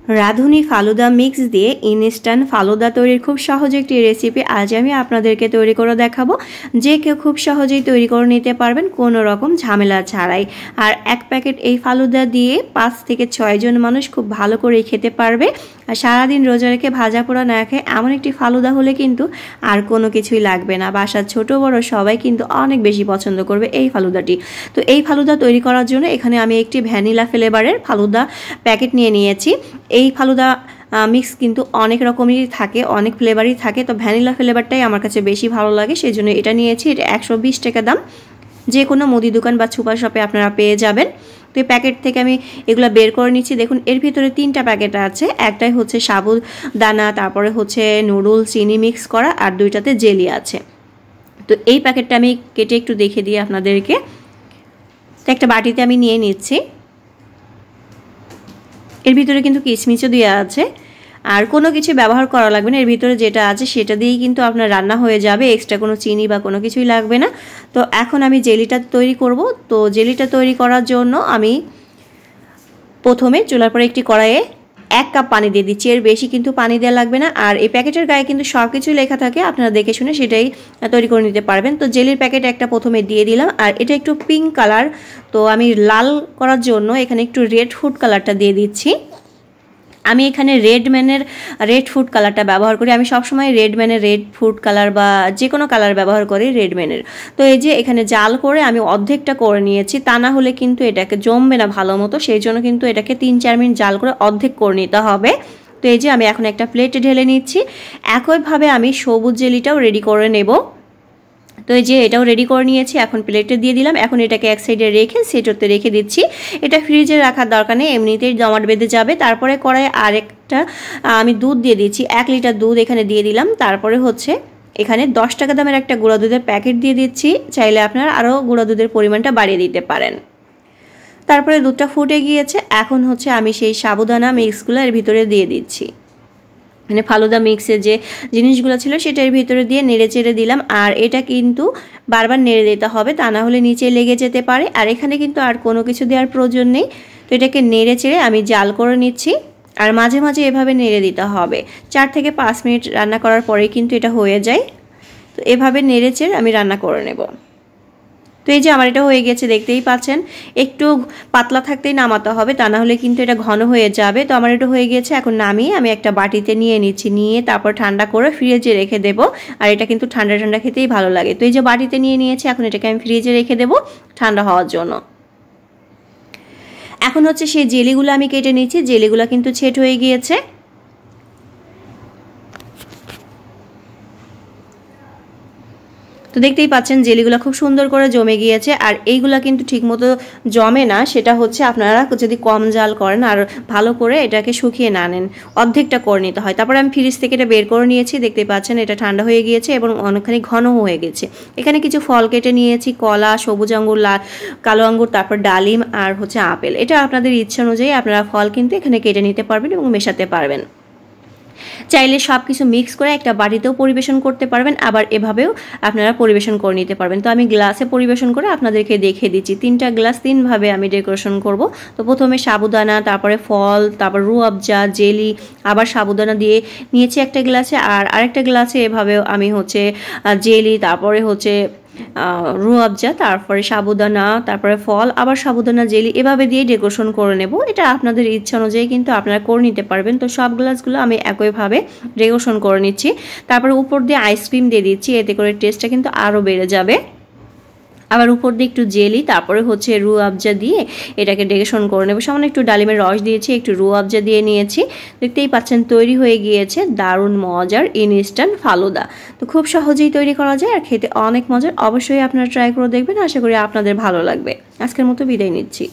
রাঁধুনি ফালুদা মিক্স দিয়ে ইনস্ট্যান্ট ফালুদা তৈরির খুব সহজ একটি রেসিপি আজ আমি আপনাদেরকে তৈরি করে দেখাবো। যে কেউ খুব সহজেই তৈরি করে নিতে পারবেন কোনো রকম ঝামেলা ছাড়াই। আর এক প্যাকেট এই ফালুদা দিয়ে 5 থেকে 6 জন মানুষ খুব ভালো করে খেতে পারবে। আর সারাদিন রোজা রেখে ভাজা পোড়া না খেয়ে এমন একটি ফালুদা হলে কিন্তু আর কোনো কিছুই লাগবে না। বাসার ছোট বড় সবাই কিন্তু অনেক বেশি পছন্দ করবে এই ফালুদাটি। তো এই ফালুদা তৈরি করার জন্য এখানে আমি একটি ভ্যানিলা ফ্লেভারের ফালুদা প্যাকেট নিয়ে নিয়েছি। এই ফালুদা মিক্স কিন্তু অনেক রকমেরই থাকে, অনেক ফ্লেভারই থাকে, তো ভ্যানিলা ফ্লেভারটাই আমার কাছে বেশি ভালো লাগে, সেই জন্য এটা নিয়েছি। এটা 120 টাকা দাম, যে কোনো মুদি দোকান বা সুপার শপে আপনারা পেয়ে যাবেন। তো এই প্যাকেট থেকে আমি এগুলো বের করে নিচ্ছি। দেখুন এর ভিতরে 3টা প্যাকেট আছে, একটাই হচ্ছে সাবুদানা, তারপরে হচ্ছে নুডলস চিনি মিক্স করা, আর 2টাতে জেলি আছে। তো এই প্যাকেটটা আমি কেটে একটু দেখে দিই আপনাদেরকে। তো একটা বাটিতে আমি নিয়ে নিচ্ছি। এর ভিতরে কিন্তু কিশমিশও দেওয়া আছে, আর কোনো কিছু ব্যবহার করা লাগবে না। এর ভিতরে যেটা আছে সেটা দিয়েই কিন্তু আপনার রান্না হয়ে যাবে, এক্সট্রা কোনো চিনি বা কোনো কিছুই লাগবে না। তো এখন আমি জেলিটা তৈরি করব। তো জেলিটা তৈরি করার জন্য আমি প্রথমে চুলার পরে একটি কড়াইয়ে 1 কাপ পানি দিয়ে দিচ্ছি। এর বেশি কিন্তু পানি দেওয়া লাগবে না। আর এই প্যাকেটের গায়ে কিন্তু সব কিছু লেখা থাকে, আপনারা দেখে শুনে সেটাই তৈরি করে নিতে পারবেন। তো জেলির প্যাকেট একটা প্রথমে দিয়ে দিলাম, আর এটা একটু পিঙ্ক কালার, তো আমি লাল করার জন্য এখানে একটু রেড ফুড কালারটা দিয়ে দিচ্ছি। আমি এখানে রেড ফুড কালারটা ব্যবহার করি। আমি সবসময় রেড ফুড কালার বা যে কোনো কালার ব্যবহার করি রেডম্যানের। তো এই যে এখানে জাল করে আমি অর্ধেকটা করে নিয়েছি, তা না হলে কিন্তু এটাকে জমবে না ভালো মতো, সেই জন্য কিন্তু এটাকে 3-4 মিনিট জাল করে অর্ধেক করে নিতে হবে। তো এই যে আমি এখন একটা প্লেটে ঢেলে নিচ্ছি। একইভাবে আমি সবুজ জেলিটাও রেডি করে নেব। তো এই যে এটাও রেডি করে নিয়েছি, এখন প্লেটে দিয়ে দিলাম। এখন এটাকে এক সাইডে রেখে সেটাতে রেখে দিচ্ছি। এটা ফ্রিজে রাখার দরকার নেই, এমনিতেই জমাট বেঁধে যাবে। তারপরে কড়াইয়ে আরেকটা আমি দুধ দিয়ে দিচ্ছি, 1 লিটার দুধ এখানে দিয়ে দিলাম। তারপরে হচ্ছে এখানে 10 টাকা দামের একটা গুঁড়া দুধের প্যাকেট দিয়ে দিচ্ছি, চাইলে আপনারা আরও গুঁড়া দুধের পরিমাণটা বাড়িয়ে দিতে পারেন। তারপরে দুধটা ফুটে গিয়েছে, এখন হচ্ছে আমি সেই সাবুদানা মিক্সগুলো এর ভিতরে দিয়ে দিচ্ছি। মানে ফালুদা মিক্সের যে জিনিসগুলো ছিল সেটার ভিতরে দিয়ে নেড়ে চেড়ে দিলাম। আর এটা কিন্তু বারবার নেড়ে দিতে হবে, তা না হলে নিচে লেগে যেতে পারে। আর এখানে কিন্তু আর কোনো কিছু দেওয়ার প্রয়োজন নেই। তো এটাকে নেড়ে চেড়ে আমি জাল করে নিচ্ছি, আর মাঝে মাঝে এভাবে নেড়ে দিতে হবে। 4 থেকে 5 মিনিট রান্না করার পরেই কিন্তু এটা হয়ে যায়। তো এভাবে নেড়ে চেড়ে আমি রান্না করে নেব। তো এই যে আমার এটা হয়ে গেছে, দেখতেই পাচ্ছেন। একটু পাতলা থাকতেই নামাতে হবে, তা না হলে কিন্তু এটা ঘন হয়ে যাবে। তো আমার এটা হয়ে গেছে, এখন নামিয়ে আমি একটা বাটিতে নিয়ে নিচ্ছি, নিয়ে তারপর ঠান্ডা করে ফ্রিজে রেখে দেবো। আর এটা কিন্তু ঠান্ডা ঠান্ডা খেতেই ভালো লাগে। তো এই যে বাটিতে নিয়ে নিয়েছি, এখন এটাকে আমি ফ্রিজে রেখে দেবো ঠান্ডা হওয়ার জন্য। এখন হচ্ছে সেই জেলিগুলো আমি কেটে নিচ্ছি, জেলিগুলো কিন্তু ছেট হয়ে গিয়েছে। তো দেখতেই পাচ্ছেন জেলিগুলো খুব সুন্দর করে জমে গিয়েছে। আর এইগুলা কিন্তু ঠিকমতো জমে না, সেটা হচ্ছে আপনারা যদি কম জাল করেন আর ভালো করে এটাকে শুকিয়ে না নেন, অর্ধেকটা করে নিতে হয়। তারপরে আমি ফ্রিজ থেকে এটা বের করে নিয়েছি, দেখতেই পাচ্ছেন এটা ঠান্ডা হয়ে গিয়েছে এবং অনেকখানি ঘন হয়ে গেছে। এখানে কিছু ফল কেটে নিয়েছি, কলা, সবুজ আঙ্গুর, কালো আঙ্গুর, তারপর ডালিম আর হচ্ছে আপেল। এটা আপনাদের ইচ্ছা অনুযায়ী আপনারা ফল কিন্তু এখানে কেটে নিতে পারবেন এবং মেশাতে পারবেন। চাইলে সব কিছু মিক্স করে একটা বাটিতেও পরিবেশন করতে পারবেন, আবার এভাবেও আপনারা পরিবেশন করে নিতে পারবেন। তো আমি গ্লাসে পরিবেশন করে আপনাদেরকে দেখিয়ে দিচ্ছি। 3টা গ্লাস 3ভাবে আমি ডেকোরেশন করব। তো প্রথমে সাবুদানা, তারপরে ফল, তারপর রুহ আফজা, জেলি, আবার সাবুদানা দিয়ে নিয়েছি একটা গ্লাসে, আর আরেকটা গ্লাসে এভাবেও আমি হচ্ছে জেলি, তারপরে হচ্ছে রুহ আফজা, তারপরে সাবুদানা, তারপরে ফল, আবার সাবুদানা, জেলি, এভাবে দিয়ে ডেকোরেশন করে নেব। এটা আপনাদের ইচ্ছা অনুযায়ী কিন্তু আপনারা করে নিতে পারবেন। তো সব গ্লাসগুলো আমি একইভাবে ডেকোরেশন করে নিচ্ছি। তারপরে উপর দিয়ে আইসক্রিম দিয়ে দিচ্ছি, এতে করে টেস্টটা কিন্তু আরও বেড়ে যাবে। আবার উপর দিয়ে একটু জেলি, তারপরে হচ্ছে রুহ আফজা দিয়ে এটাকে ডেকোরেশন করে নেব। সামান্য একটু ডালিমের রস দিয়েছি, একটু রুহ আফজা দিয়ে নিয়েছি। দেখতেই পাচ্ছেন তৈরি হয়ে গিয়েছে দারুণ মজার ইনস্ট্যান্ট ফালুদা। তো খুব সহজেই তৈরি করা যায় আর খেতে অনেক মজার। অবশ্যই আপনারা ট্রাই করে দেখবেন, আশা করি আপনাদের ভালো লাগবে। আজকের মতো বিদায় নিচ্ছি।